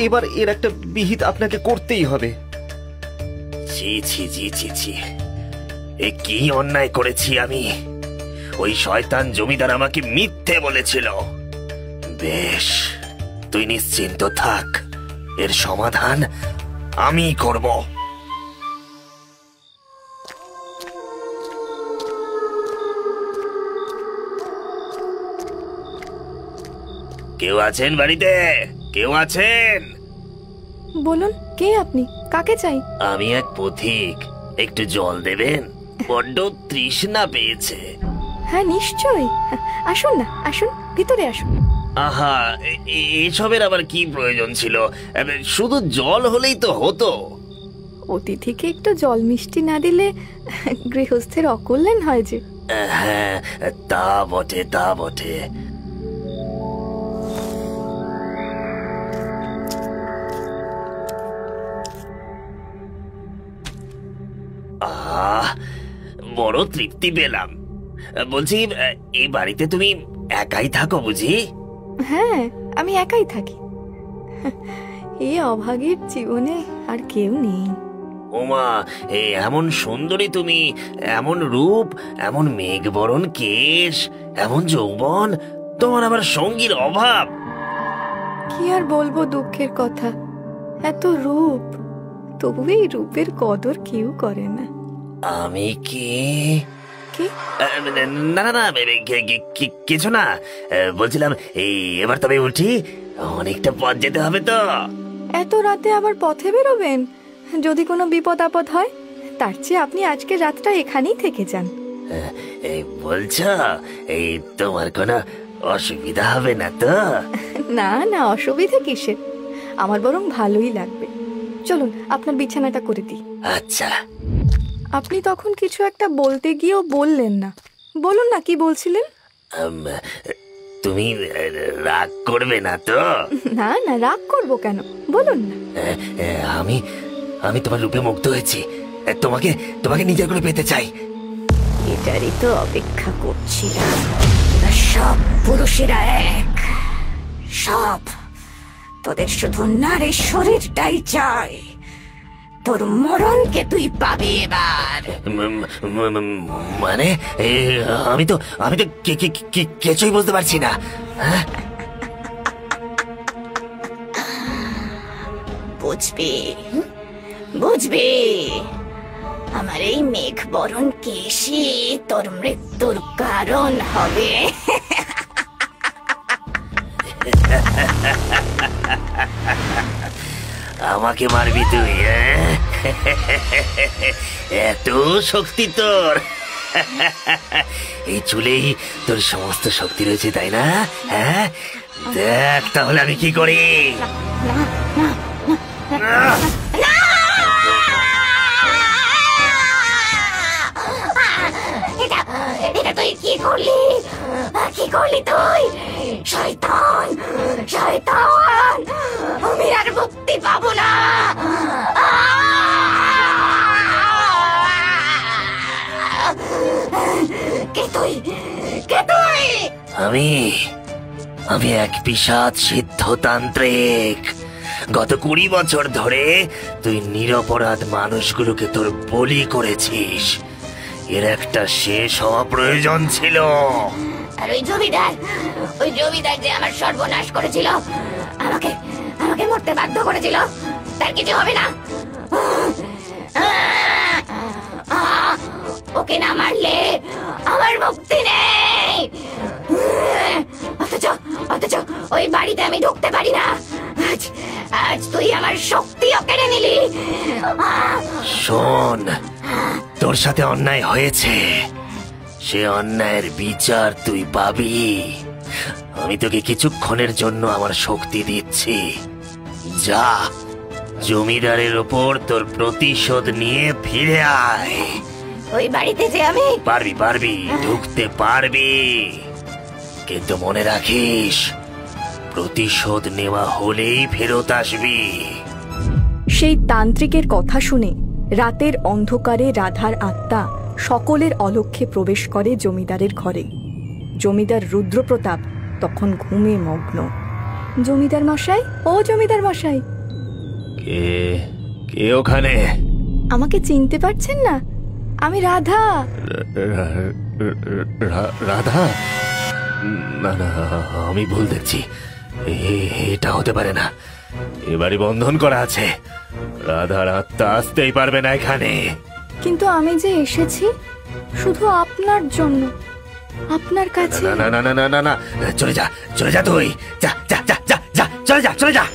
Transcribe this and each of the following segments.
এবার এর একটা বিহিত আপনাকে করতেই হবে। ছি ছি ছি ছি ছি, এ কি অন্যায় করেছি আমি! ওই শয়তান জমিদার আমাকে মিথ্যে বলেছিল। বেশ, তুই নিশ্চিন্ত থাক, এর সমাধান আমি করব। কেউ আছেন বাড়িতে? কেউ আছেন? বলুন, কে আপনি? কাকে চাই? আমি এক পথিক, একটু জল দেবেন? বড্ড তৃষ্ণা পেয়েছে। হ্যাঁ, নিশ্চয়ই। আসুন না, আসুন, ভিতরে আসুন। আহা, এসবের আবার কি প্রয়োজন ছিল? শুধু জল হলেই তো হতো। অতিথিকে একটু জল মিষ্টি না দিলে গৃহস্থের অকল্যাণ হয় যে। হ্যাঁ, তা বটে, তা বটে। বড় তৃপ্তি পেলাম। বলছি, এই বাড়িতে তুমি একাই থাকো বুঝি? হ্যাঁ, আমি একাই থাকি। এই অভাগীর জীবনে আর কেউ নেই। ওমা, এমন সুন্দরী তুমি, এমন রূপ, এমন মেঘবরণ কেশ, এমন যৌবন, তোমার আবার সঙ্গীর অভাব। কি আর বলবো দুঃখের কথা, এত রূপ, তবু এই রূপের কদর কেউ করে না। আমি কি? না না না, কিছু না। বলছিলাম, এবার তবে উঠি, অনেকটা পথ যেতে হবে তো। এত রাতে আবার পথে বেরোবেন? যদি কোনো বিপদ আপদ হয়, তার চেয়ে আপনি আজকে রাতটা এখানেই থেকে যান। বলছো, তোমার কোনো অসুবিধা হবে না তো? না না, অসুবিধা কিসের, আমার বরং ভালোই লাগবে। চলুন, আপনার বিছানাটা করে দিই। আচ্ছা। আপনি তখন কিছু একটা বলতে গিয়েও বললেন না। বলুন না, কি বলছিলেন? তুমি রাগ করবে না তো? না না, রাগ করবো কেন, বলুন না। আমি তোমার রূপে মুগ্ধ হয়েছি, তোমাকে তোমাকে নিজের করে পেতে চাই। এটারই তো অপেক্ষা করছিলাম। সব পুরুষেরা এক, সব, তোদের শুধু নারীর শরীরটাই চাই। তোর মরণকে তুই পাবি এবার। মানে আমি তো কিছুই বুঝতে পারছি না। বুঝবি, বুঝবি, আমার এই মেঘ বরণ কেশি তোর মৃত্যুর কারণ হবে। আমাকে মারবি তুই? এত শক্তি তোর? এই চুলেই তোর সমস্ত শক্তি রয়েছে, তাই না? হ্যাঁ, দেখ তাহলে আমি কি করি। এটা তুই কি করলি? কি করলি তুই? শয়তান, শয়তান, আমি আর মুক্তি পাবো না। কে তুই? কে তুই? আমি এক পিশাচ সিদ্ধতান্ত্রিক। গত 20 বছর ধরে তুই নিরপরাধ মানুষগুলোকে তোর বলি করেছিস। এর একটা শেষ হওয়া প্রয়োজন ছিল। আর ওই জমিদার যে আমার সর্বনাশ করেছিল, আমাকে মরতে বাধ্য করেছিল, তার কিছু হবে না। ওকে না মারলে আমার মুক্তি নেই। অথচ ওই বাড়িতে আমি ঢুকতে পারি না। আজ তুই আমার শক্তিও কেড়ে নিলি। শোন, তোর সাথে অন্যায় হয়েছে, সে অন্যায়ের বিচার তুই পাবি। আমি তোকে কিছুক্ষণের জন্য আমার শক্তি দিচ্ছি। যা, জমিদারের ওপর তোর প্রতিশোধ নিয়ে ফিরে আয়। ওই বাড়িতে যে আমি পারবি, ঢুকতে পারবি, কিন্তু মনে রাখিস, প্রতিশোধ নেওয়া হলেই ফেরত আসবি। সেই তান্ত্রিকের কথা শুনে রাতের অন্ধকারে রাধার আত্মা সকলের অলক্ষ্যে প্রবেশ করে জমিদারের ঘরে। জমিদার রুদ্রপ্রতাপ তখন ঘুমে মগ্ন। জমিদার মশাই, ও জমিদার মশাই, কে কে ওখানে? আমাকে চিনতে পারছেন না? আমি রাধা। রাধা? না না, আমি ভুল দেখছি। এটা হতে পারে না, এবারে বন্ধন করা আছে। রাধার আত্মা আসতেই পারবে না এখানে। কিন্তু আমি যে এসেছি শুধু আপনার জন্য, আপনার কাছে। না না না না না না না, চলে যা, চলে যা, তুই যা যা যা যা যা, চলে যা, চলে যা।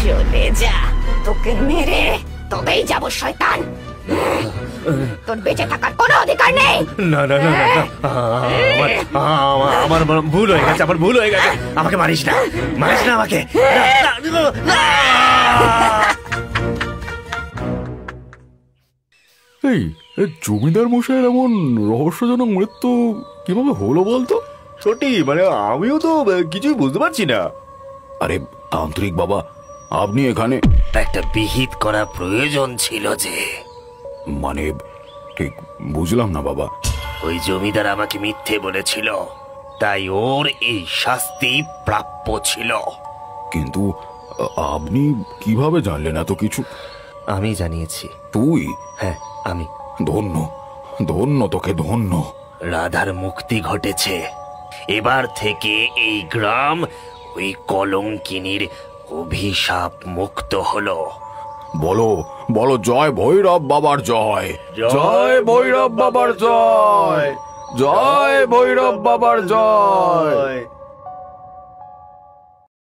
চলে যা, তোকে মেরে তবেই যাব শয়তান। তোর বেঁচে থাকার কোনো অধিকার নেই। না না না না না, আমার ভুল হয়ে গেছে, আমার ভুল হয়ে গেছে। আমাকে মারিস না, মারিস না আমাকে। এই জমিদার মশাইয়ের এমন রহস্যজনক মৃত্যু কিভাবে হলো বলতো? ছোটি, মানে আমিও তো কিছুই বুঝতে পারছি না। আরে তান্ত্রিক বাবা, আপনি এখানে? একটা বিহিত করা প্রয়োজন ছিল যে। মানে ঠিক বুঝলাম না বাবা। ওই জমিদার আমাকে মিথ্যে বলেছিল, তাই ওর এই শাস্তি প্রাপ্য ছিল। কিন্তু আপনি কিভাবে জানলেন এত কিছু? আমি জানিয়েছি। তুই? হ্যাঁ, আমি। ধন্য, ধন্য তোকে, ধন্য। রাধার মুক্তি ঘটেছে। এবার থেকে এই গ্রাম ওই কলঙ্কিনীর অভিশাপ মুক্ত হলো। বলো বলো, জয় ভৈরব বাবার জয়, জয় ভৈরব বাবার জয়, জয় ভৈরব বাবার জয়।